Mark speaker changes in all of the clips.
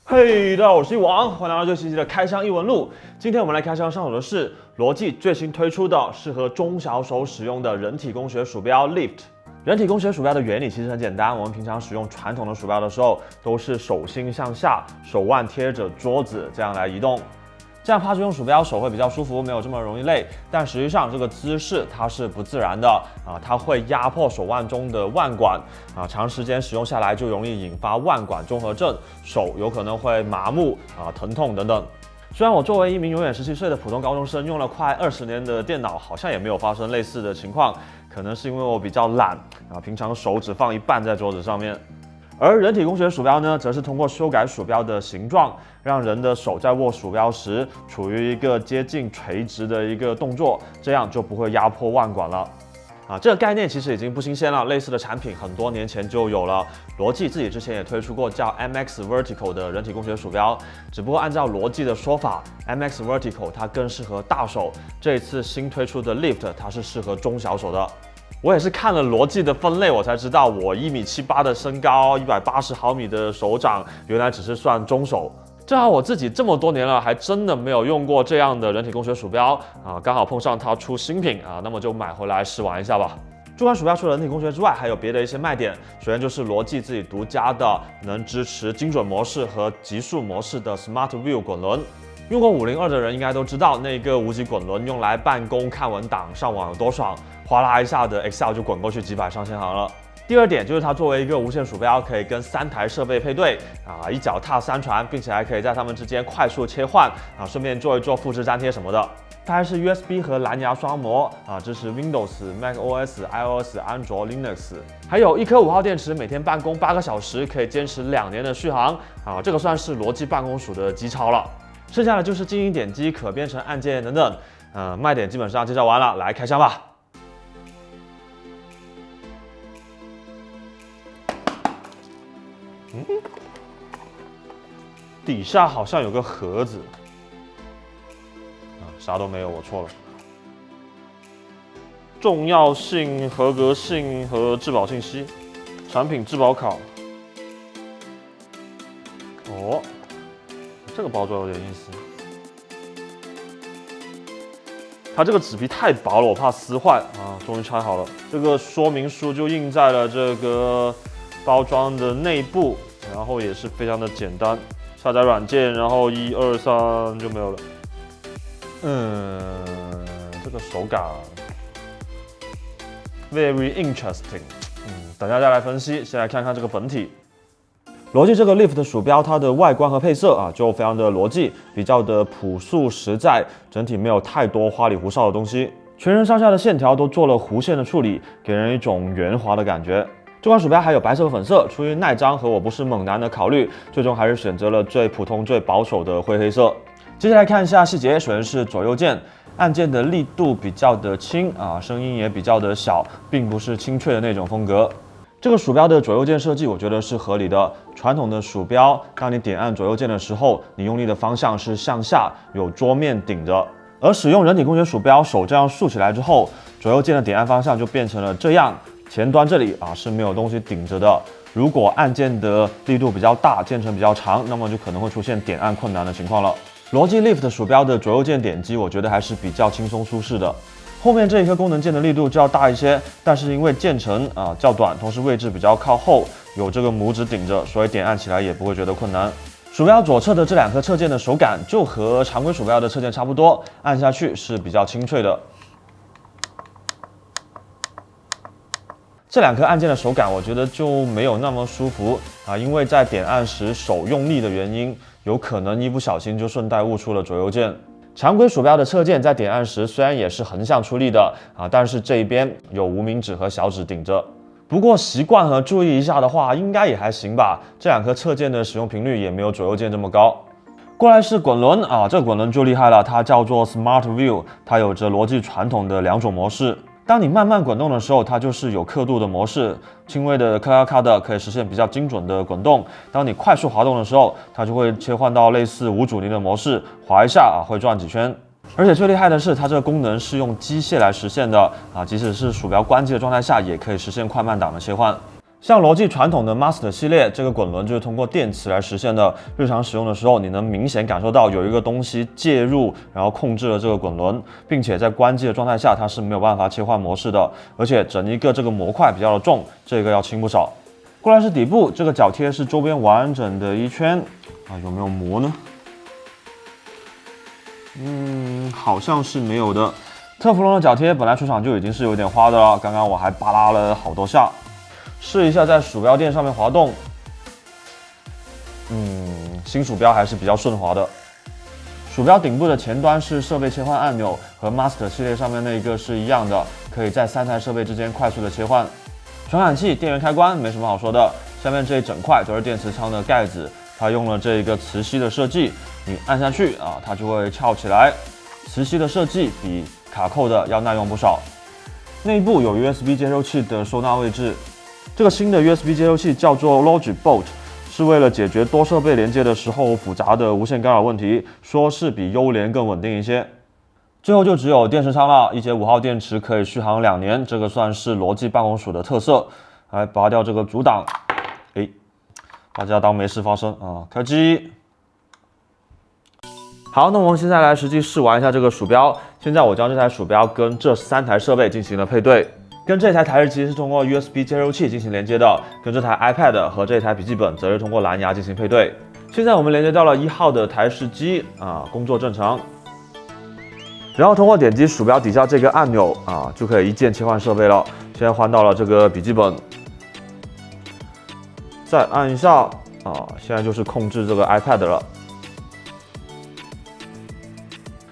Speaker 1: 嘿，大家好，我是一王，欢迎来到这期的开箱异闻录。今天我们来开箱上手的是罗技最新推出的适合中小手使用的人体工学鼠标 Lift。人体工学鼠标的原理其实很简单，我们平常使用传统的鼠标的时候，都是手心向下，手腕贴着桌子这样来移动。这样趴着用鼠标手会比较舒服，没有这么容易累。但实际上这个姿势它是不自然的它会压迫手腕中的腕管长时间使用下来就容易引发腕管综合症，手有可能会麻木疼痛等等。虽然我作为一名永远17岁的普通高中生，用了快20年的电脑，好像也没有发生类似的情况，可能是因为我比较懒平常手只放一半在桌子上面。而人体工学鼠标呢，则是通过修改鼠标的形状，让人的手在握鼠标时处于一个接近垂直的一个动作，这样就不会压迫腕管了。这个概念其实已经不新鲜了，类似的产品很多年前就有了。罗技自己之前也推出过叫 MX Vertical 的人体工学鼠标，只不过按照罗技的说法 ，MX Vertical 它更适合大手，这一次新推出的 Lift 它是适合中小手的。我也是看了罗技的分类，我才知道我1.78米的身高，180毫米的手掌，原来只是算中手。正好我自己这么多年了，还真的没有用过这样的人体工学鼠标刚好碰上它出新品那么就买回来试玩一下吧。这款鼠标除了人体工学之外，还有别的一些卖点。首先就是罗技自己独家的能支持精准模式和极速模式的 Smart View 滚轮。用过502的人应该都知道，那个无极滚轮用来办公、看文档、上网有多爽，哗啦一下的 Excel 就滚过去几百上千行了。第二点就是它作为一个无线鼠标，可以跟3台设备配对一脚踏3船，并且还可以在它们之间快速切换顺便做一做复制粘贴什么的。它还是 USB 和蓝牙双模支持 Windows、macOS、iOS、安卓、Linux， 还有一颗5号电池，每天办公8个小时，可以坚持2年的续航这个算是罗技办公鼠的机超了。剩下的就是静音点击、可编程按键等等，卖点基本上介绍完了，来开箱吧。底下好像有个盒子，啥都没有，我错了。重要性、合格性和质保信息，产品质保卡。这个包装有点意思。它这个纸皮太薄了，我怕撕坏终于拆好了。这个说明书就印在了这个包装的内部，然后也是非常的简单。下载软件，然后1、2、3就没有了。这个手感 very interesting。等一下再来分析。先来看看这个本体。罗技这个 Lift 鼠标，它的外观和配色就非常的罗技，比较的朴素实在，整体没有太多花里胡哨的东西。全身上下的线条都做了弧线的处理，给人一种圆滑的感觉。这款鼠标还有白色和粉色，出于耐脏和我不是猛男的考虑，最终还是选择了最普通、最保守的灰黑色。接下来看一下细节，首先是左右键，按键的力度比较的轻声音也比较的小，并不是清脆的那种风格。这个鼠标的左右键设计，我觉得是合理的。传统的鼠标，当你点按左右键的时候，你用力的方向是向下，有桌面顶着。而使用人体工学鼠标，手这样竖起来之后，左右键的点按方向就变成了这样。前端这里是没有东西顶着的。如果按键的力度比较大，键程比较长，那么就可能会出现点按困难的情况了。罗技 Lift 鼠标的左右键点击，我觉得还是比较轻松舒适的。后面这一颗功能键的力度就要大一些，但是因为键程较短，同时位置比较靠后，有这个拇指顶着，所以点按起来也不会觉得困难。鼠标左侧的这2颗侧键的手感就和常规鼠标的侧键差不多，按下去是比较清脆的。这2颗按键的手感，我觉得就没有那么舒服因为在点按时手用力的原因，有可能一不小心就顺带误触了左右键。常规鼠标的侧键在点按时虽然也是横向出力的但是这一边有无名指和小指顶着。不过习惯和注意一下的话，应该也还行吧。这2颗侧键的使用频率也没有左右键这么高。过来是滚轮这个滚轮就厉害了，它叫做 Smart View， 它有着罗技传统的2种模式。当你慢慢滚动的时候，它就是有刻度的模式，轻微的咔咔咔的可以实现比较精准的滚动。当你快速滑动的时候，它就会切换到类似无阻尼的模式，滑一下会转几圈。而且最厉害的是，它这个功能是用机械来实现的即使是鼠标关机的状态下，也可以实现快慢档的切换。像罗技传统的 Master 系列，这个滚轮就是通过电池来实现的。日常使用的时候，你能明显感受到有一个东西介入，然后控制了这个滚轮，并且在关机的状态下，它是没有办法切换模式的。而且整一个这个模块比较的重，这个要轻不少。过来是底部，这个脚贴是周边完整的一圈啊，有没有磨呢？好像是没有的。特氟龙的脚贴本来出厂就已经是有点花的了，刚刚我还扒拉了好多下。试一下在鼠标垫上面滑动，新鼠标还是比较顺滑的。鼠标顶部的前端是设备切换按钮，和 Master 系列上面那一个是一样的，可以在3台设备之间快速的切换。传感器、电源开关没什么好说的，下面这一整块都是电池仓的盖子，它用了这个磁吸的设计，你按下去啊，它就会翘起来。磁吸的设计比卡扣的要耐用不少。内部有 USB 接收器的收纳位置。这个新的 USB 接收器叫做 Logic Bolt， 是为了解决多设备连接的时候复杂的无线干扰问题，说是比优联更稳定一些。最后就只有电池仓了，一节5号电池可以续航2年，这个算是罗技办公鼠的特色。来拔掉这个阻挡，大家当没事发生啊！开机。好，那我们现在来实际试玩一下这个鼠标。现在我将这台鼠标跟这3台设备进行了配对。跟这台台式机是通过 USB 接收器进行连接的，跟这台 iPad 和这台笔记本则是通过蓝牙进行配对。现在我们连接到了1号的台式机工作正常。然后通过点击鼠标底下这个按钮就可以一键切换设备了。现在换到了这个笔记本，再按一下现在就是控制这个 iPad 了。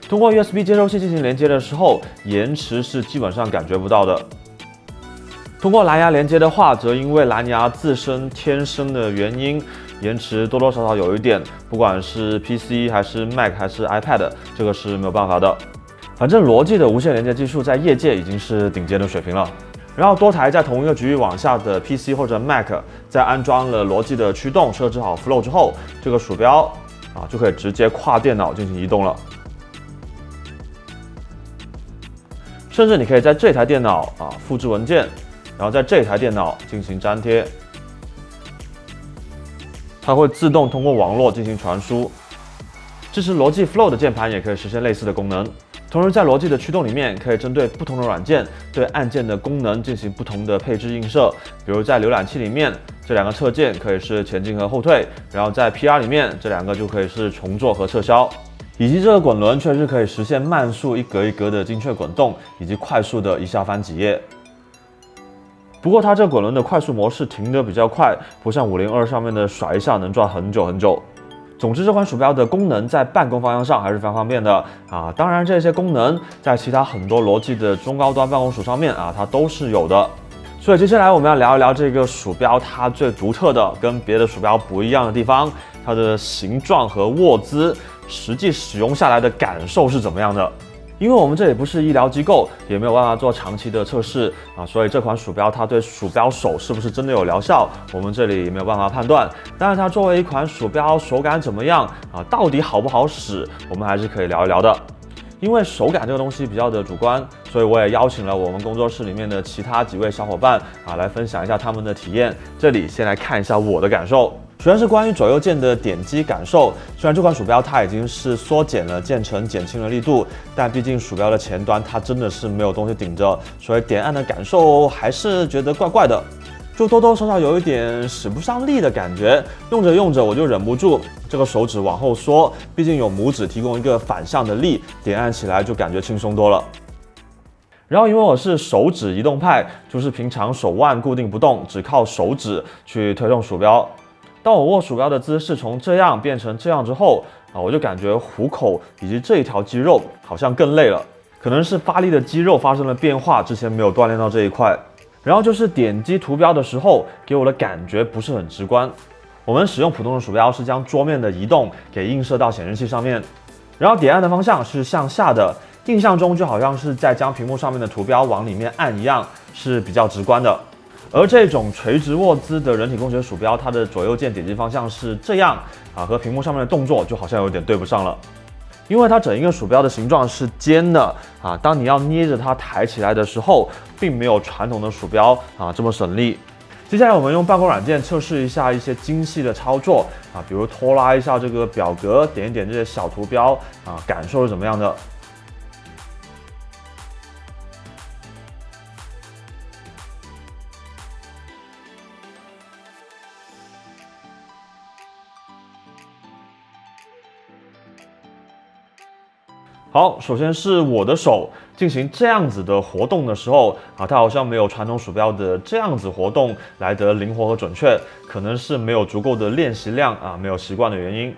Speaker 1: 通过 USB 接收器进行连接的时候，延迟是基本上感觉不到的。通过蓝牙连接的话，则因为蓝牙自身天生的原因，延迟多多少少有一点，不管是 PC 还是 Mac 还是 iPad， 这个是没有办法的。反正罗技的无线连接技术在业界已经是顶尖的水平了。然后多台在同一个局域网下的 PC 或者 Mac， 在安装了罗技的驱动，设置好 Flow 之后，这个鼠标就可以直接跨电脑进行移动了。甚至你可以在这台电脑复制文件。然后在这台电脑进行粘贴，它会自动通过网络进行传输。支持罗技 Flow 的键盘也可以实现类似的功能。同时，在罗技的驱动里面，可以针对不同的软件对按键的功能进行不同的配置映射。比如在浏览器里面，这2个侧键可以是前进和后退；然后在 PR 里面，这2个就可以是重做和撤销。以及这个滚轮确实可以实现慢速一格一格的精确滚动，以及快速的一下翻几页。不过它这滚轮的快速模式停得比较快，不像502上面的甩一下能转很久很久。总之，这款鼠标的功能在办公方向上还是非常方便的当然，这些功能在其他很多罗技的中高端办公鼠上面它都是有的。所以接下来我们要聊一聊这个鼠标它最独特的、跟别的鼠标不一样的地方，它的形状和握姿，实际使用下来的感受是怎么样的。因为我们这里不是医疗机构，也没有办法做长期的测试所以这款鼠标它对鼠标手是不是真的有疗效，我们这里没有办法判断。但是它作为一款鼠标，手感怎么样到底好不好使，我们还是可以聊一聊的。因为手感这个东西比较的主观，所以我也邀请了我们工作室里面的其他几位小伙伴来分享一下他们的体验。这里先来看一下我的感受。主要是关于左右键的点击感受，虽然这款鼠标它已经是缩减了键程，减轻了力度，但毕竟鼠标的前端它真的是没有东西顶着，所以点按的感受还是觉得怪怪的，就多多少少有一点使不上力的感觉。用着用着我就忍不住这个手指往后缩，毕竟有拇指提供一个反向的力，点按起来就感觉轻松多了。然后因为我是手指移动派，就是平常手腕固定不动，只靠手指去推动鼠标。当我握鼠标的姿势从这样变成这样之后我就感觉虎口以及这一条肌肉好像更累了，可能是发力的肌肉发生了变化，之前没有锻炼到这一块。然后就是点击图标的时候，给我的感觉不是很直观。我们使用普通的鼠标是将桌面的移动给映射到显示器上面，然后点按的方向是向下的，印象中就好像是在将屏幕上面的图标往里面按一样，是比较直观的。而这种垂直握姿的人体工学鼠标，它的左右键点击方向是这样和屏幕上面的动作就好像有点对不上了。因为它整一个鼠标的形状是尖的当你要捏着它抬起来的时候，并没有传统的鼠标这么省力。接下来我们用办公软件测试一下一些精细的操作啊，比如拖拉一下这个表格，点一点这些小图标啊，感受是怎么样的？好，首先是我的手进行这样子的活动的时候啊，它好像没有传统鼠标的这样子活动来得灵活和准确，可能是没有足够的练习量啊，没有习惯的原因。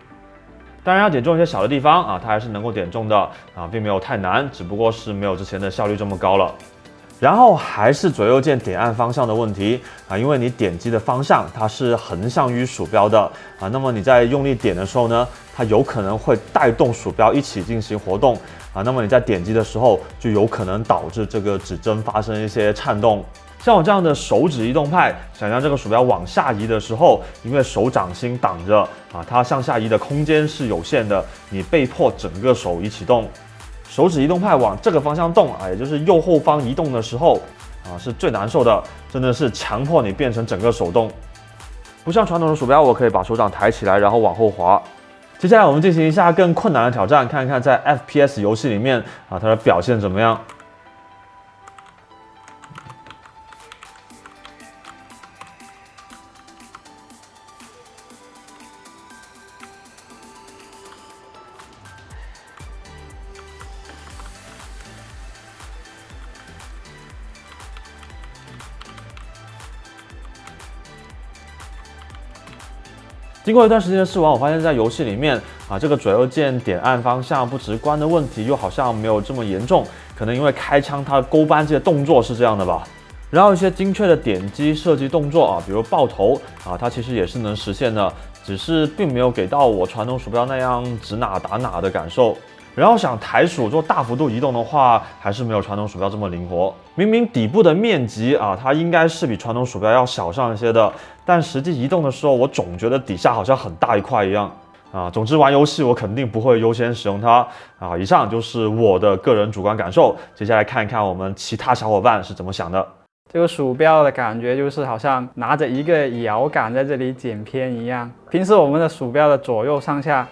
Speaker 1: 当然要点中一些小的地方啊，它还是能够点中的啊，并没有太难，只不过是没有之前的效率这么高了。然后还是左右键点按方向的问题啊，因为你点击的方向它是横向于鼠标的啊，那么你在用力点的时候呢，它有可能会带动鼠标一起进行活动啊，那么你在点击的时候就有可能导致这个指针发生一些颤动。像我这样的手指移动派，想让这个鼠标往下移的时候，因为手掌心挡着啊，它向下移的空间是有限的，你被迫整个手一起动。手指移动派往这个方向动啊，也就是右后方移动的时候啊，是最难受的，真的是强迫你变成整个手动。不像传统的鼠标，我可以把手掌抬起来，然后往后滑。接下来我们进行一下更困难的挑战，看看在 FPS 游戏里面啊，它的表现怎么样。经过一段时间的试玩，我发现在游戏里面啊，这个左右键点按方向不直观的问题又好像没有这么严重，可能因为开枪它勾扳这些动作是这样的吧。然后一些精确的点击射击动作啊，比如爆头啊，它其实也是能实现的，只是并没有给到我传统鼠标那样指哪打哪的感受。然后想抬鼠做大幅度移动的话，还是没有传统鼠标这么灵活。明明底部的面积啊，它应该是比传统鼠标要小上一些的，但实际移动的时候，我总觉得底下好像很大一块一样啊。总之玩游戏我肯定不会优先使用它啊。以上就是我的个人主观感受，接下来看一看我们其他小伙伴是怎么想的。
Speaker 2: 这个鼠标的感觉就是好像拿着一个摇杆在这里剪片一样。平时我们的鼠标的左右上下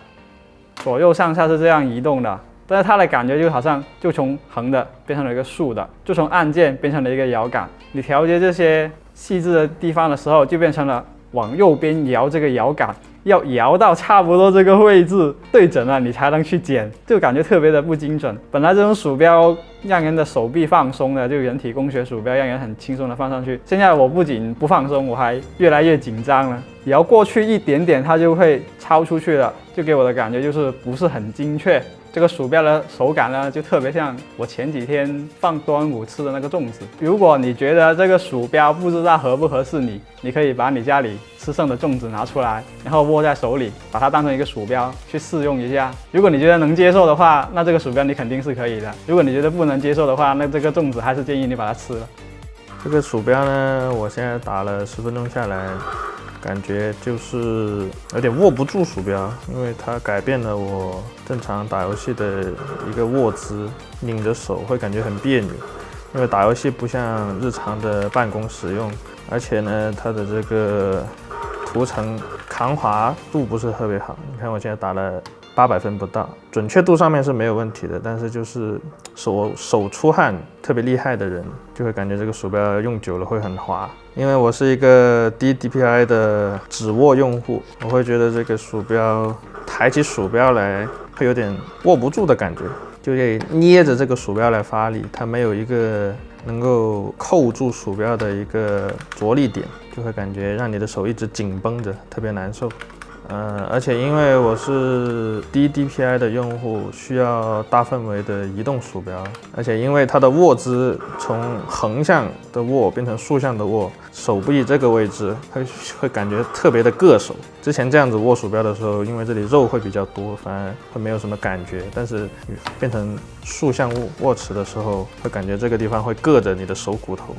Speaker 2: 是这样移动的，但是它的感觉就好像就从横的变成了一个竖的，就从按键变成了一个摇杆。你调节这些细致的地方的时候，就变成了往右边摇这个摇杆，要摇到差不多这个位置对准了，你才能去剪，就感觉特别的不精准。本来这种鼠标让人的手臂放松的，就人体工学鼠标让人很轻松的放上去。现在我不仅不放松，我还越来越紧张了。摇过去一点点，它就会超出去了，就给我的感觉就是不是很精确。这个鼠标的手感呢，就特别像我前几天放端午吃的那个粽子。如果你觉得这个鼠标不知道合不合适你，你可以把你家里吃剩的粽子拿出来，然后握在手里，把它当成一个鼠标去试用一下。如果你觉得能接受的话，那这个鼠标你肯定是可以的；如果你觉得不能接受的话，那这个粽子还是建议你把它吃了。
Speaker 3: 这个鼠标呢，我现在打了10分钟下来，感觉就是有点握不住鼠标，因为它改变了我正常打游戏的一个握姿，拧着手会感觉很别扭。因为打游戏不像日常的办公使用，而且呢，它的这个图层抗滑度不是特别好。你看我现在打了800分不到，准确度上面是没有问题的，但是就是手出汗特别厉害的人，就会感觉这个鼠标用久了会很滑。因为我是一个低 DPI 的指握用户，我会觉得这个鼠标抬起鼠标来会有点握不住的感觉，就得捏着这个鼠标来发力，它没有一个能够扣住鼠标的一个着力点，就会感觉让你的手一直紧绷着，特别难受。而且因为我是低 DPI 的用户，需要大范围的移动鼠标，而且因为它的握姿从横向的握变成竖向的握，手臂这个位置会感觉特别的硌手。之前这样子握鼠标的时候，因为这里肉会比较多，反而会没有什么感觉，但是变成竖向握持的时候，会感觉这个地方会硌着你的手骨头。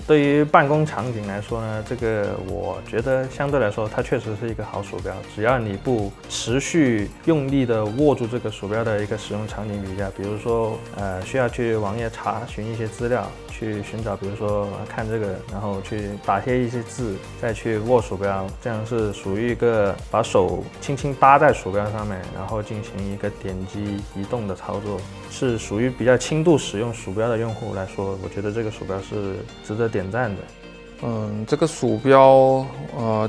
Speaker 3: 对于办公场景来说呢，这个我觉得相对来说它确实是一个好鼠标，只要你不持续用力的握住这个鼠标的一个使用场景底下，比如说需要去网页查询一些资料，去寻找，比如说看这个，然后去打贴一些字，再去握鼠标，这样是属于一个把手轻轻搭在鼠标上面，然后进行一个点击移动的操作，是属于比较轻度使用鼠标的用户来说，我觉得这个鼠标是值得点赞的。
Speaker 4: 这个鼠标，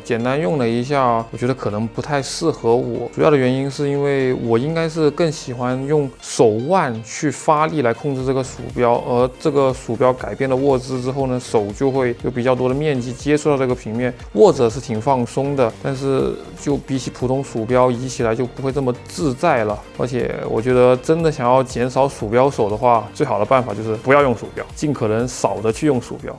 Speaker 4: 简单用了一下，我觉得可能不太适合我。主要的原因是因为我应该是更喜欢用手腕去发力来控制这个鼠标，而这个鼠标改变了握姿之后呢，手就会有比较多的面积接触到这个平面，握着是挺放松的，但是就比起普通鼠标移起来就不会这么自在了。而且我觉得真的想要减少鼠标手的话，最好的办法就是不要用鼠标，尽可能少的去用鼠标。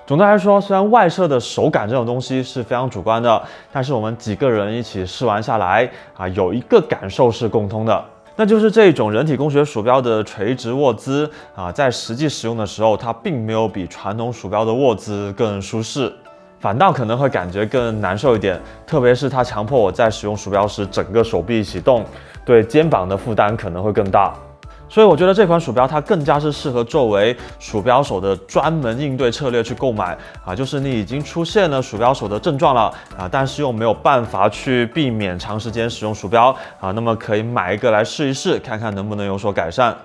Speaker 1: 总的来说，虽然外设的手感这种东西是非常主观的，但是我们几个人一起试玩下来有一个感受是共通的，那就是这种人体工学鼠标的垂直握姿在实际使用的时候，它并没有比传统鼠标的握姿更舒适，反倒可能会感觉更难受一点，特别是它强迫我在使用鼠标时整个手臂一起动，对肩膀的负担可能会更大。所以我觉得这款鼠标它更加是适合作为鼠标手的专门应对策略去购买就是你已经出现了鼠标手的症状了但是又没有办法去避免长时间使用鼠标那么可以买一个来试一试，看看能不能有所改善。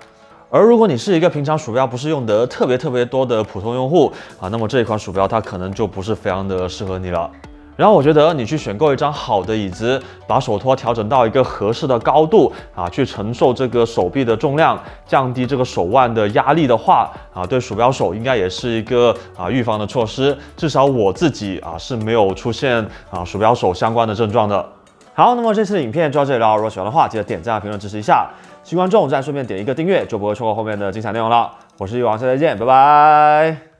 Speaker 1: 而如果你是一个平常鼠标不是用得特别多的普通用户那么这一款鼠标它可能就不是非常的适合你了。然后我觉得你去选购一张好的椅子，把手托调整到一个合适的高度去承受这个手臂的重量，降低这个手腕的压力的话对鼠标手应该也是一个预防的措施。至少我自己是没有出现鼠标手相关的症状的。好，那么这次的影片就到这里了。如果喜欢的话，记得点赞、评论支持一下，新观众再顺便点一个订阅，就不会错过后面的精彩内容了。我是一王，下次再见，拜拜。